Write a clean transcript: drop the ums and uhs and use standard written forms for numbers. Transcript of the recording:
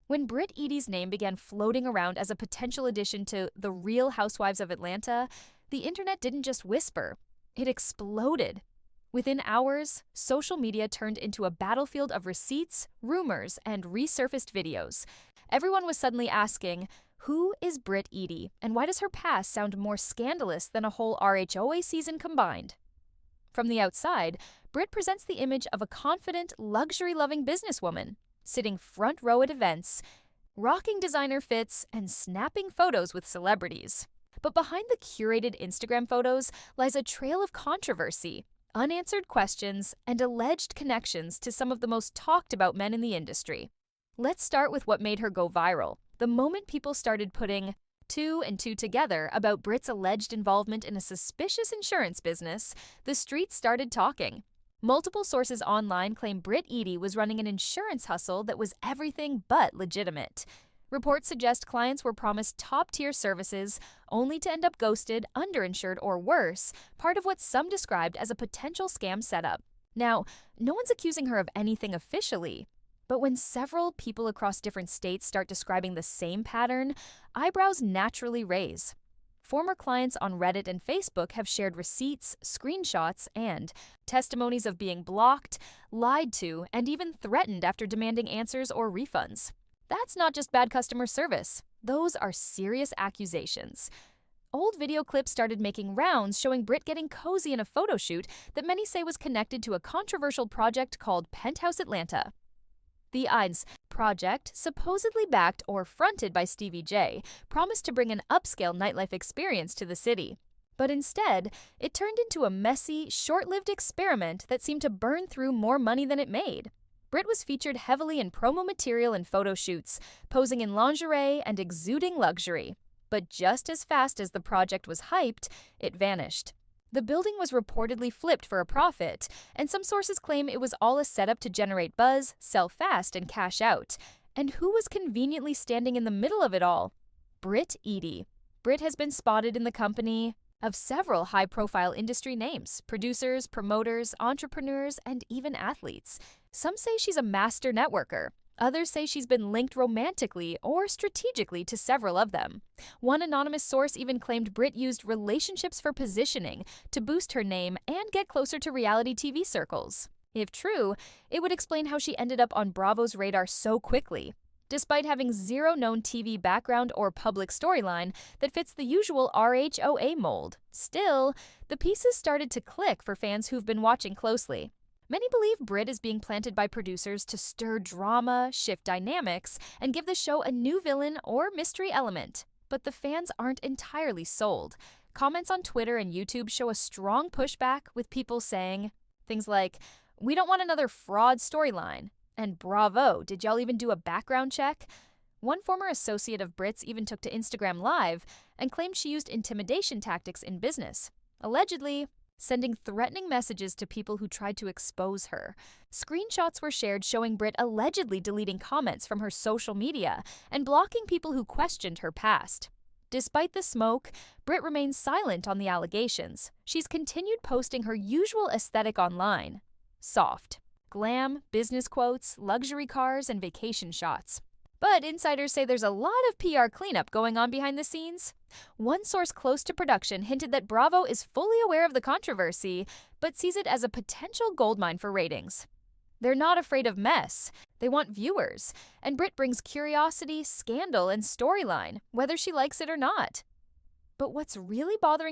When Britt Eady's name began floating around as a potential addition to the Real Housewives of Atlanta, the internet didn't just whisper, it exploded. Within hours, social media turned into a battlefield of receipts, rumors, and resurfaced videos. Everyone was suddenly asking, who is Britt Eady, and why does her past sound more scandalous than a whole RHOA season combined? From the outside, Britt presents the image of a confident, luxury-loving businesswoman, sitting front row at events, rocking designer fits, and snapping photos with celebrities. But behind the curated Instagram photos lies a trail of controversy, unanswered questions, and alleged connections to some of the most talked about men in the industry. Let's start with what made her go viral. The moment people started putting two and two together about Britt's alleged involvement in a suspicious insurance business, the streets started talking. Multiple sources online claim Britt Eady was running an insurance hustle that was everything but legitimate. Reports suggest clients were promised top-tier services, only to end up ghosted, underinsured, or worse, part of what some described as a potential scam setup. Now, no one's accusing her of anything officially, but when several people across different states start describing the same pattern, eyebrows naturally raise. Former clients on Reddit and Facebook have shared receipts, screenshots, and testimonies of being blocked, lied to, and even threatened after demanding answers or refunds. That's not just bad customer service. Those are serious accusations. Old video clips started making rounds showing Britt getting cozy in a photo shoot that many say was connected to a controversial project called Penthouse Atlanta. The Eads project, supposedly backed or fronted by Stevie J, promised to bring an upscale nightlife experience to the city. But instead, it turned into a messy, short-lived experiment that seemed to burn through more money than it made. Britt was featured heavily in promo material and photo shoots, posing in lingerie and exuding luxury. But just as fast as the project was hyped, it vanished. The building was reportedly flipped for a profit, and some sources claim it was all a setup to generate buzz, sell fast, and cash out. And who was conveniently standing in the middle of it all? Britt Eady. Britt has been spotted in the company of several high-profile industry names, producers, promoters, entrepreneurs, and even athletes. Some say she's a master networker. Others say she's been linked romantically or strategically to several of them. One anonymous source even claimed Britt used relationships for positioning to boost her name and get closer to reality TV circles. If true, it would explain how she ended up on Bravo's radar so quickly. Despite having zero known TV background or public storyline that fits the usual RHOA mold, still, the pieces started to click for fans who've been watching closely. Many believe Britt is being planted by producers to stir drama, shift dynamics, and give the show a new villain or mystery element. But the fans aren't entirely sold. Comments on Twitter and YouTube show a strong pushback, with people saying things like, "We don't want another fraud storyline," and "Bravo, did y'all even do a background check?" One former associate of Britt's even took to Instagram Live and claimed she used intimidation tactics in business, allegedly sending threatening messages to people who tried to expose her. Screenshots were shared showing Britt allegedly deleting comments from her social media and blocking people who questioned her past. Despite the smoke, Britt remains silent on the allegations. She's continued posting her usual aesthetic online. Soft. Glam, business quotes, luxury cars, and vacation shots. But insiders say there's a lot of PR cleanup going on behind the scenes. One source close to production hinted that Bravo is fully aware of the controversy, but sees it as a potential goldmine for ratings. They're not afraid of mess. They want viewers. And Britt brings curiosity, scandal, and storyline, whether she likes it or not. But what's really bothering